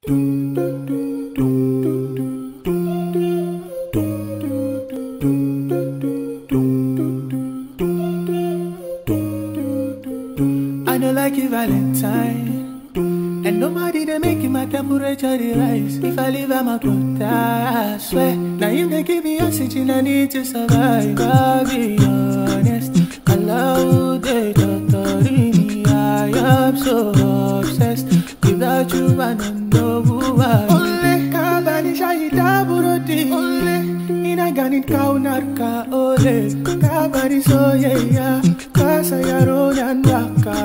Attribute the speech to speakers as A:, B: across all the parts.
A: I don't like you Valentine, and nobody they make my temperature rise. If I leave, I'm a good I swear. Now you they give me oxygen I need to survive. I'll be honest, I love the me. I am so obsessed. Without you, I don't know who I am. Only kabani shahida buroti. Only ina ganit kaunarka. Ole kabani so yeah. Kasa yaro nandaka.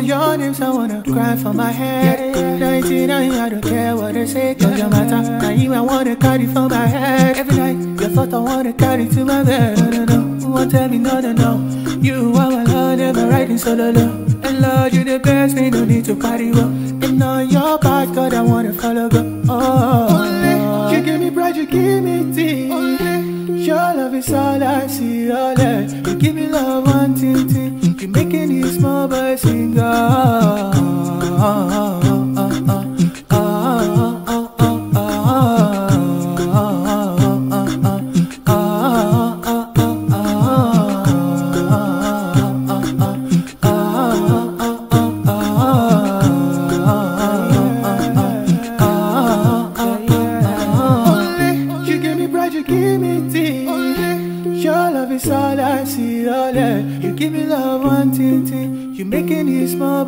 A: Your names I wanna cry for my head. 99 I don't care what they say. Cause your matter. Now you I wanna carry for my head. Every night your thought I wanna carry to my bed. No, no, no. Who won't tell me no, no, no. You are my Lord, never riding solo low. And Lord, you the best, me no need to party well. And on your back, God, I wanna follow go. Oh, only you give me pride, you give me tea. Only your love is all I see. All that you give me love, one thing. You making these small boys sing. You give me tea. Your love is all I see. All that you give me love, one thing. You making these small.